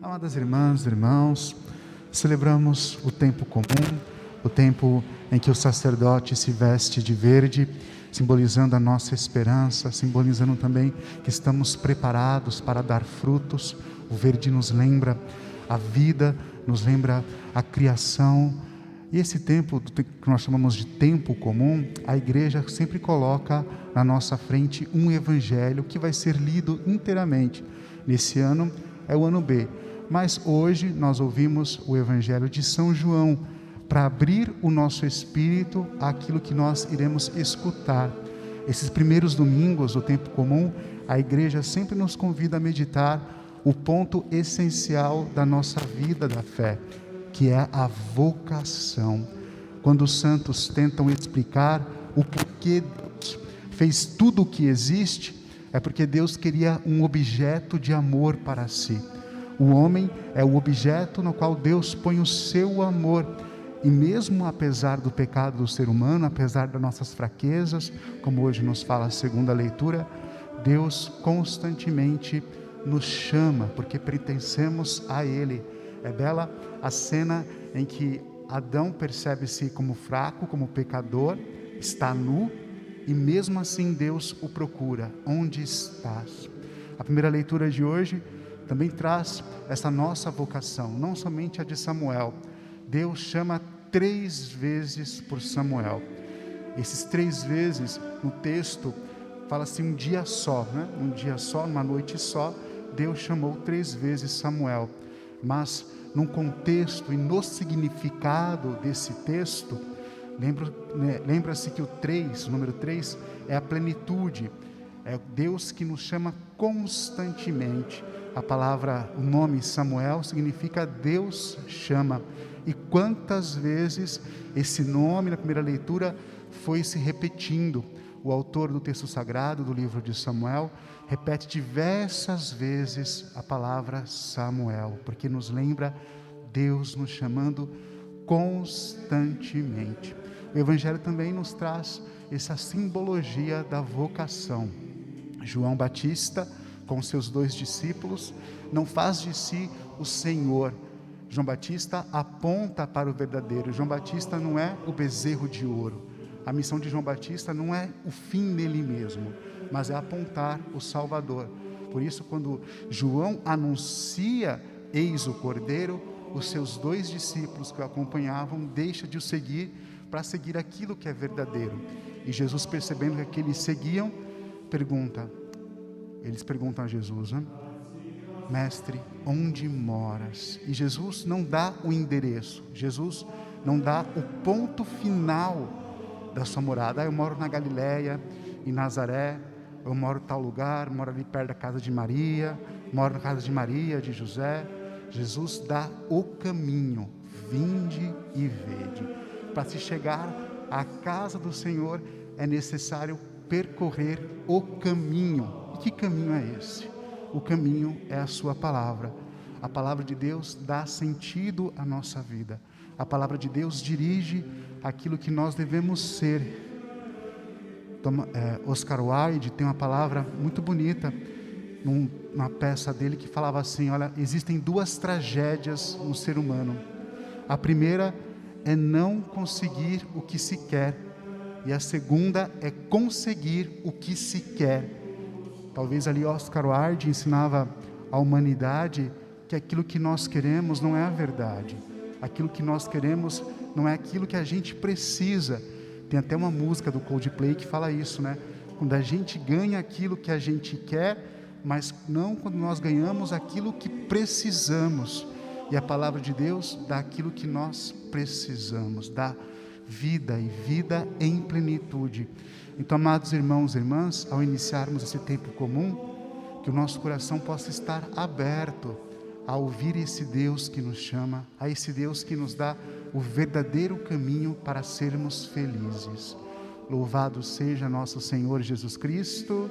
Amadas irmãs, irmãos, celebramos o tempo comum, o tempo em que o sacerdote se veste de verde, simbolizando a nossa esperança, simbolizando também que estamos preparados para dar frutos. O verde nos lembra a vida, nos lembra a criação. E esse tempo que nós chamamos de tempo comum, a igreja sempre coloca na nossa frente um evangelho que vai ser lido inteiramente. Nesse ano é o ano B, mas hoje nós ouvimos o evangelho de São João, para abrir o nosso espírito àquilo que nós iremos escutar. Esses primeiros domingos do tempo comum, a igreja sempre nos convida a meditar o ponto essencial da nossa vida da fé, que é a vocação. Quando os santos tentam explicar o porquê Deus fez tudo o que existe, é porque Deus queria um objeto de amor para si. O homem é o objeto no qual Deus põe o seu amor. E mesmo apesar do pecado do ser humano, apesar das nossas fraquezas, como hoje nos fala a segunda leitura, Deus constantemente nos chama, porque pertencemos a Ele. É bela a cena em que Adão percebe-se como fraco, como pecador, está nu, e mesmo assim Deus o procura. Onde estás? A primeira leitura de hoje também traz essa nossa vocação, não somente a de Samuel. Deus chama 3 vezes por Samuel. Esses 3 vezes no texto fala-se um dia só, né? Um dia só, uma noite só, Deus chamou 3 vezes Samuel. Mas num contexto e no significado desse texto, lembra-se que o número 3 é a plenitude, é Deus que nos chama constantemente. A palavra, o nome Samuel significa Deus chama. E quantas vezes esse nome na primeira leitura foi se repetindo. O autor do texto sagrado do livro de Samuel repete diversas vezes a palavra Samuel, porque nos lembra Deus nos chamando constantemente. O Evangelho também nos traz essa simbologia da vocação. João Batista, com seus 2 discípulos, não faz de si o Senhor. João Batista aponta para o verdadeiro. João Batista não é o bezerro de ouro. A missão de João Batista não é o fim nele mesmo, mas é apontar o Salvador. Por isso, quando João anuncia, eis o Cordeiro, os seus 2 discípulos que o acompanhavam deixam de o seguir para seguir aquilo que é verdadeiro. E Jesus, percebendo que aqueles seguiam, eles perguntam a Jesus, né? Mestre, onde moras? E Jesus não dá o endereço, Jesus não dá o ponto final da sua morada. Eu moro na Galileia, em Nazaré, eu moro em tal lugar, moro ali perto da casa de Maria, moro na casa de Maria, de José. Jesus dá o caminho, vinde e vede. Para se chegar à casa do Senhor é necessário percorrer o caminho. E que caminho é esse? O caminho é a sua palavra. A palavra de Deus dá sentido à nossa vida. A palavra de Deus dirige aquilo que nós devemos ser. Oscar Wilde tem uma palavra muito bonita, numa peça dele que falava assim, olha, existem 2 tragédias no ser humano. A primeira é não conseguir o que se quer, e a segunda é conseguir o que se quer. Talvez ali Oscar Wilde ensinava à humanidade que aquilo que nós queremos não é a verdade. Aquilo que nós queremos não é aquilo que a gente precisa. Tem até uma música do Coldplay que fala isso, né? Quando a gente ganha aquilo que a gente quer, mas não quando nós ganhamos aquilo que precisamos. E a palavra de Deus dá aquilo que nós precisamos, dá vida e vida em plenitude. Então, amados irmãos e irmãs, ao iniciarmos esse tempo comum, que o nosso coração possa estar aberto a ouvir esse Deus que nos chama, a esse Deus que nos dá o verdadeiro caminho para sermos felizes. Louvado seja nosso Senhor Jesus Cristo.